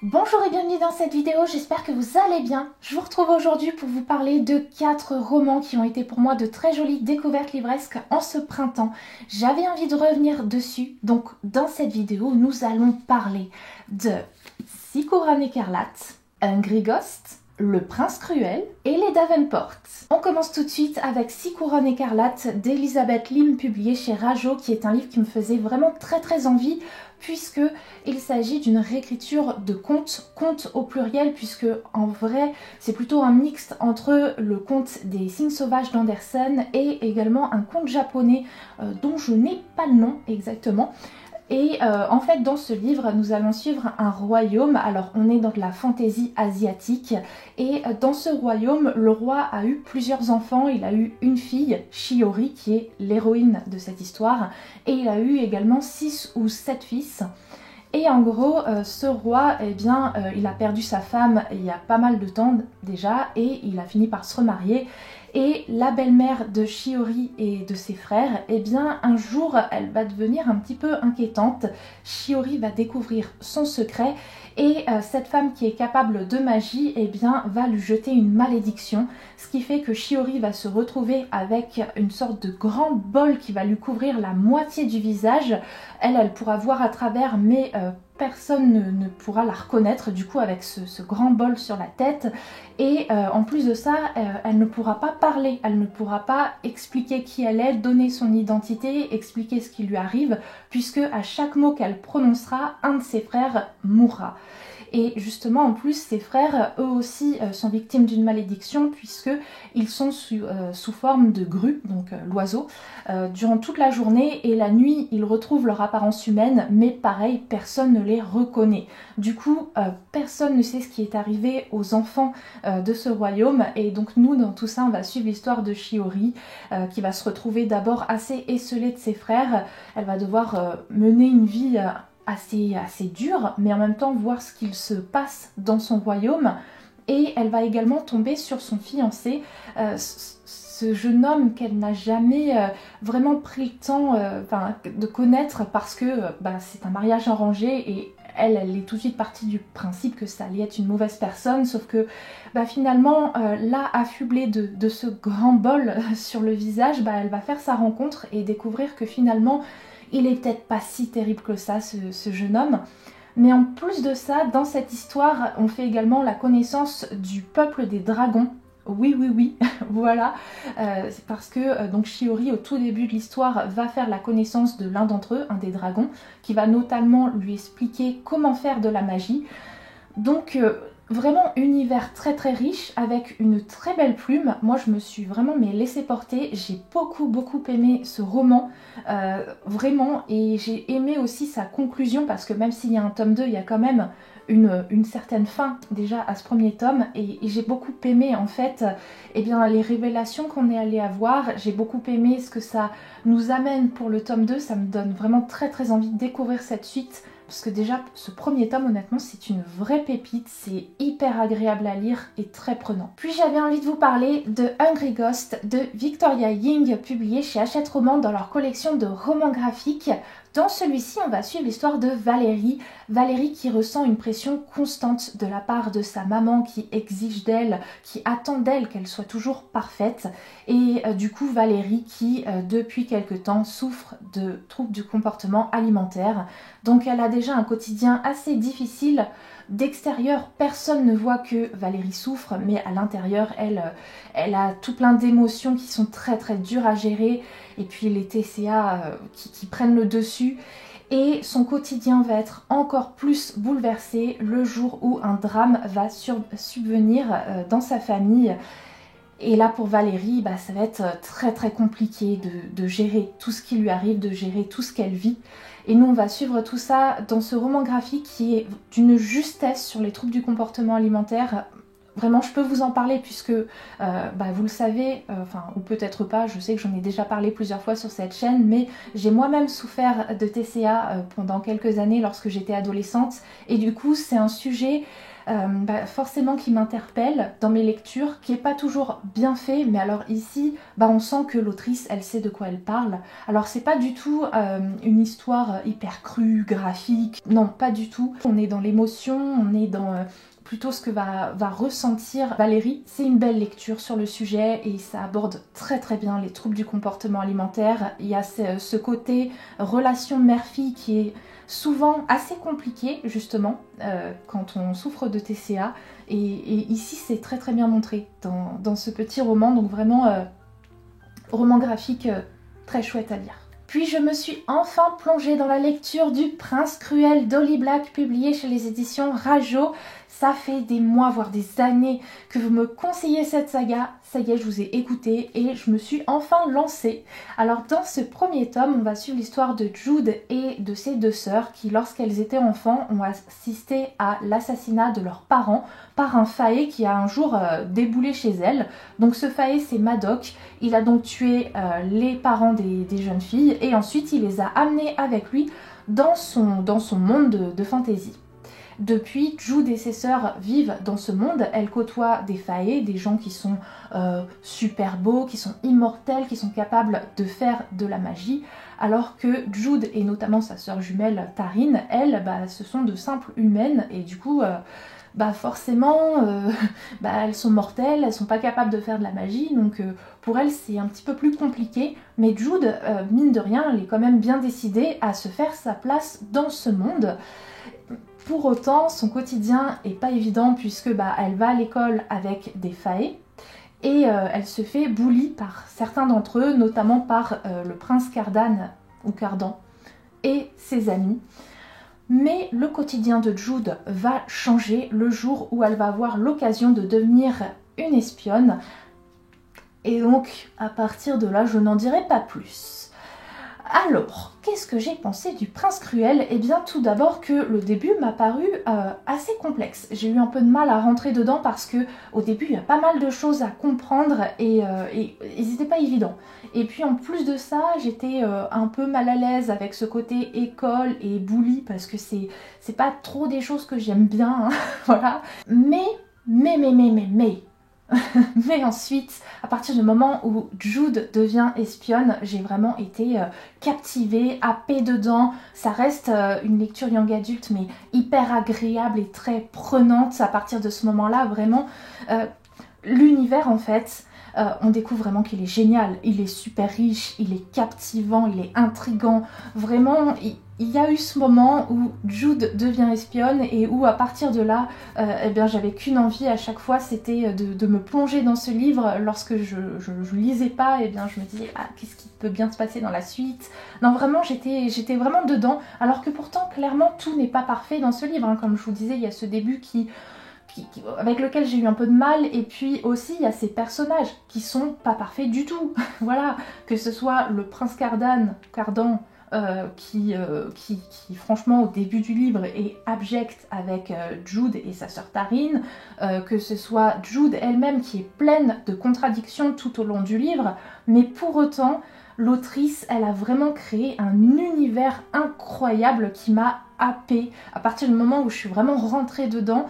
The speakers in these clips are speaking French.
Bonjour et bienvenue dans cette vidéo, j'espère que vous allez bien. Je vous retrouve aujourd'hui pour vous parler de 4 romans qui ont été pour moi de très jolies découvertes livresques en ce printemps. J'avais envie de revenir dessus, donc dans cette vidéo, nous allons parler de Six Couronnes écarlates, Hungry Ghost, Le Prince Cruel et Les Davenport. On commence tout de suite avec Six Couronnes écarlates d'Elizabeth Lim, publié chez Rajo, qui est un livre qui me faisait vraiment très envie, puisque il s'agit d'une réécriture de conte au pluriel, puisque en vrai c'est plutôt un mixte entre le conte des Cygnes sauvages d'Andersen et également un conte japonais dont je n'ai pas le nom exactement. Et en fait, dans ce livre, nous allons suivre un royaume. Alors, on est dans de la fantaisie asiatique. Et dans ce royaume, le roi a eu plusieurs enfants. Il a eu une fille, Shiori, qui est l'héroïne de cette histoire. Et il a eu également 6 ou 7 fils. Et en gros, ce roi, il a perdu sa femme il y a pas mal de temps déjà. Et il a fini par se remarier. Et la belle-mère de Shiori et de ses frères, un jour, elle va devenir un petit peu inquiétante. Shiori va découvrir son secret et cette femme qui est capable de magie, va lui jeter une malédiction. Ce qui fait que Shiori va se retrouver avec une sorte de grand bol qui va lui couvrir la moitié du visage. Elle pourra voir à travers, mais personne ne pourra la reconnaître du coup avec ce grand bol sur la tête. Et en plus de ça, elle ne pourra pas parler, elle ne pourra pas expliquer qui elle est, donner son identité, expliquer ce qui lui arrive, puisque à chaque mot qu'elle prononcera, un de ses frères mourra. Et justement, en plus, ses frères, eux aussi, sont victimes d'une malédiction, puisqu'ils sont sous forme de grue, donc l'oiseau, durant toute la journée, et la nuit, ils retrouvent leur apparence humaine, mais pareil, personne ne les reconnaît. Du coup, personne ne sait ce qui est arrivé aux enfants de ce royaume, et donc nous, dans tout ça, on va suivre l'histoire de Shiori, qui va se retrouver d'abord assez esseulée de ses frères. Elle va devoir mener une vie assez dure, mais en même temps voir ce qu'il se passe dans son royaume. Et elle va également tomber sur son fiancé, ce jeune homme qu'elle n'a jamais vraiment pris le temps de connaître, parce que c'est un mariage arrangé et elle est tout de suite partie du principe que ça allait être une mauvaise personne, sauf que finalement, là, affublée de ce grand bol sur le visage, elle va faire sa rencontre et découvrir que finalement il est peut-être pas si terrible que ça, ce jeune homme. Mais en plus de ça, dans cette histoire, on fait également la connaissance du peuple des dragons. Oui, voilà. C'est parce que donc Shiori, au tout début de l'histoire, va faire la connaissance de l'un d'entre eux, un des dragons, qui va notamment lui expliquer comment faire de la magie. Donc vraiment univers très riche, avec une très belle plume. Moi je me suis vraiment laissée porter, j'ai beaucoup aimé ce roman, vraiment, et j'ai aimé aussi sa conclusion, parce que même s'il y a un tome 2, il y a quand même une certaine fin déjà à ce premier tome, et j'ai beaucoup aimé en fait les révélations qu'on est allé avoir. J'ai beaucoup aimé ce que ça nous amène pour le tome 2, ça me donne vraiment très envie de découvrir cette suite. Parce que déjà, ce premier tome, honnêtement, c'est une vraie pépite, c'est hyper agréable à lire et très prenant. Puis j'avais envie de vous parler de Hungry Ghost de Victoria Ying, publié chez Hachette Romans dans leur collection de romans graphiques. Dans celui-ci, on va suivre l'histoire de Valérie. Valérie qui ressent une pression constante de la part de sa maman, qui exige d'elle, qui attend d'elle qu'elle soit toujours parfaite. Et du coup, Valérie qui, depuis quelque temps, souffre de troubles du comportement alimentaire. Donc elle a déjà un quotidien assez difficile. D'extérieur, personne ne voit que Valérie souffre, mais à l'intérieur, elle a tout plein d'émotions qui sont très dures à gérer. Et puis les TCA qui prennent le dessus. Et son quotidien va être encore plus bouleversé le jour où un drame va subvenir dans sa famille. Et là, pour Valérie, ça va être très compliqué de gérer tout ce qui lui arrive, de gérer tout ce qu'elle vit. Et nous, on va suivre tout ça dans ce roman graphique qui est d'une justesse sur les troubles du comportement alimentaire. Vraiment, je peux vous en parler puisque vous le savez, ou peut-être pas, je sais que j'en ai déjà parlé plusieurs fois sur cette chaîne, mais j'ai moi-même souffert de TCA pendant quelques années lorsque j'étais adolescente. Et du coup, c'est un sujet forcément qui m'interpelle dans mes lectures, qui n'est pas toujours bien fait, mais alors ici, on sent que l'autrice, elle sait de quoi elle parle. Alors c'est pas du tout une histoire hyper crue, graphique, non, pas du tout. On est dans l'émotion, on est dans plutôt ce que va ressentir Valérie. C'est une belle lecture sur le sujet et ça aborde très très bien les troubles du comportement alimentaire. Il y a ce côté relation mère-fille qui est souvent assez compliqué justement quand on souffre de TCA et ici c'est très très bien montré dans ce petit roman, donc vraiment roman graphique très chouette à lire. Puis je me suis enfin plongée dans la lecture du Prince Cruel d'Holly Black, publié chez les éditions Rajo. Ça fait des mois, voire des années que vous me conseillez cette saga. Ça y est, je vous ai écouté et je me suis enfin lancée. Alors dans ce premier tome, on va suivre l'histoire de Jude et de ses deux sœurs qui, lorsqu'elles étaient enfants, ont assisté à l'assassinat de leurs parents par un faé qui a un jour déboulé chez elles. Donc ce faé, c'est Madoc. Il a donc tué les parents des jeunes filles et ensuite il les a amenées avec lui dans son monde de fantaisie. Depuis, Jude et ses sœurs vivent dans ce monde, elles côtoient des faés, des gens qui sont super beaux, qui sont immortels, qui sont capables de faire de la magie, alors que Jude et notamment sa sœur jumelle Taryn, elles, ce sont de simples humaines et du coup, forcément, elles sont mortelles, elles sont pas capables de faire de la magie, donc pour elles c'est un petit peu plus compliqué, mais Jude, mine de rien, elle est quand même bien décidée à se faire sa place dans ce monde. Pour autant, son quotidien est pas évident puisque elle va à l'école avec des faés et elle se fait bully par certains d'entre eux, notamment par le prince Cardan ou Cardan et ses amis. Mais le quotidien de Jude va changer le jour où elle va avoir l'occasion de devenir une espionne. Et donc, à partir de là, je n'en dirai pas plus. Alors, qu'est-ce que j'ai pensé du Prince Cruel? Eh bien, tout d'abord que le début m'a paru assez complexe. J'ai eu un peu de mal à rentrer dedans parce que au début, il y a pas mal de choses à comprendre et c'était pas évident. Et puis en plus de ça, j'étais un peu mal à l'aise avec ce côté école et bully parce que c'est pas trop des choses que j'aime bien, hein, voilà. Mais mais ensuite, à partir du moment où Jude devient espionne, j'ai vraiment été captivée, happée dedans. Ça reste une lecture young adulte, mais hyper agréable et très prenante. À partir de ce moment-là, vraiment, l'univers en fait, on découvre vraiment qu'il est génial. Il est super riche, il est captivant, il est intriguant. Vraiment, il y a eu ce moment où Jude devient espionne et où à partir de là, j'avais qu'une envie à chaque fois, c'était de me plonger dans ce livre. Lorsque je lisais pas, je me disais qu'est-ce qui peut bien se passer dans la suite. Non, vraiment, j'étais vraiment dedans. Alors que pourtant, clairement, tout n'est pas parfait dans ce livre, hein. Comme je vous disais, il y a ce début avec lequel j'ai eu un peu de mal, et puis aussi il y a ces personnages qui sont pas parfaits du tout. Voilà, que ce soit le prince Cardan qui franchement au début du livre est abject avec Jude et sa sœur Taryn, que ce soit Jude elle-même qui est pleine de contradictions tout au long du livre, mais pour autant l'autrice, elle a vraiment créé un univers incroyable qui m'a happée. À partir du moment où je suis vraiment rentrée dedans,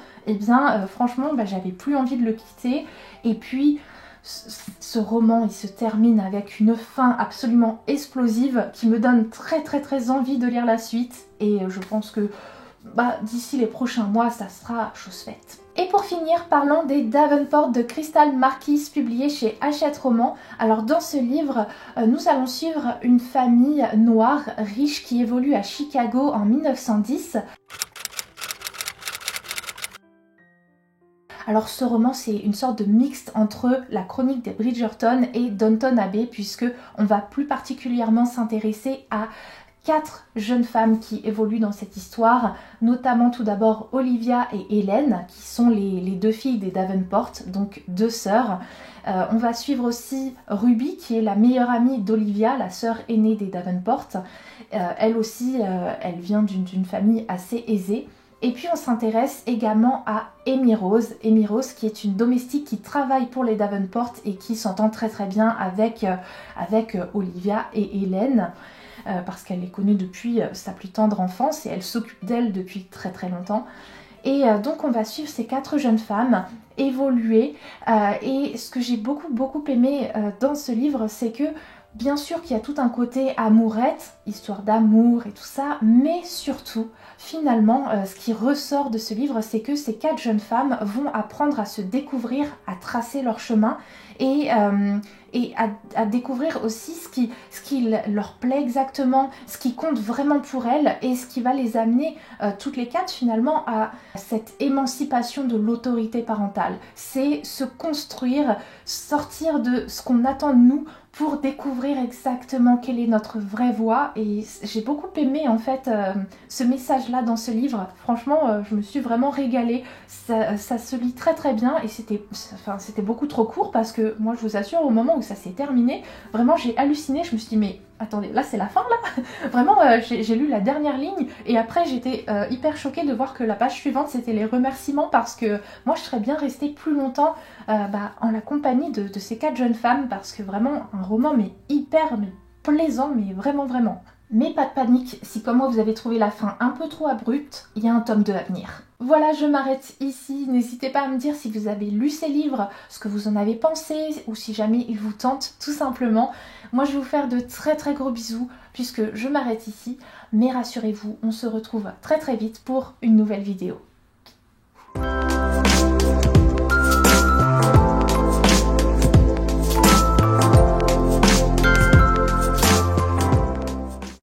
franchement, j'avais plus envie de le quitter. Et puis, ce roman, il se termine avec une fin absolument explosive qui me donne très très très envie de lire la suite. Et je pense que d'ici les prochains mois, ça sera chose faite. Et pour finir, parlons des Davenport de Crystal Marquis, publié chez Hachette Romans. Alors dans ce livre, nous allons suivre une famille noire riche qui évolue à Chicago en 1910. Alors ce roman, c'est une sorte de mixte entre la chronique des Bridgerton et Downton Abbey, puisque on va plus particulièrement s'intéresser à 4 jeunes femmes qui évoluent dans cette histoire, notamment tout d'abord Olivia et Hélène, qui sont les deux filles des Davenport, donc 2 sœurs. On va suivre aussi Ruby, qui est la meilleure amie d'Olivia, la sœur aînée des Davenport. Elle aussi, elle vient d'une famille assez aisée. Et puis on s'intéresse également à Amy Rose qui est une domestique qui travaille pour les Davenport et qui s'entend très très bien avec Olivia et Hélène, parce qu'elle les connaît depuis sa plus tendre enfance et elle s'occupe d'elle depuis très très longtemps. Et donc on va suivre ces 4 jeunes femmes évoluer. Et ce que j'ai beaucoup aimé dans ce livre, c'est que bien sûr qu'il y a tout un côté amourette, histoire d'amour et tout ça, mais surtout, finalement, ce qui ressort de ce livre, c'est que ces 4 jeunes femmes vont apprendre à se découvrir, à tracer leur chemin et à découvrir aussi ce qui leur plaît exactement, ce qui compte vraiment pour elles et ce qui va les amener toutes les 4 finalement à cette émancipation de l'autorité parentale. C'est se construire, sortir de ce qu'on attend de nous pour découvrir exactement quelle est notre vraie voie. Et j'ai beaucoup aimé en fait ce message-là dans ce livre. Franchement, je me suis vraiment régalée. Ça se lit très bien et c'était beaucoup trop court parce que moi je vous assure, au moment où ça s'est terminé, vraiment j'ai halluciné. Je me suis dit mais attendez, là c'est la fin là. Vraiment j'ai lu la dernière ligne et après j'étais hyper choquée de voir que la page suivante c'était les remerciements, parce que moi je serais bien restée plus longtemps en la compagnie de ces 4 jeunes femmes, parce que vraiment un roman mais hyper plaisant, mais vraiment. Mais pas de panique, si comme moi vous avez trouvé la fin un peu trop abrupte, il y a un tome 2 à venir. Voilà, je m'arrête ici. N'hésitez pas à me dire si vous avez lu ces livres, ce que vous en avez pensé, ou si jamais ils vous tentent, tout simplement. Moi, je vais vous faire de très gros bisous, puisque je m'arrête ici. Mais rassurez-vous, on se retrouve très vite pour une nouvelle vidéo.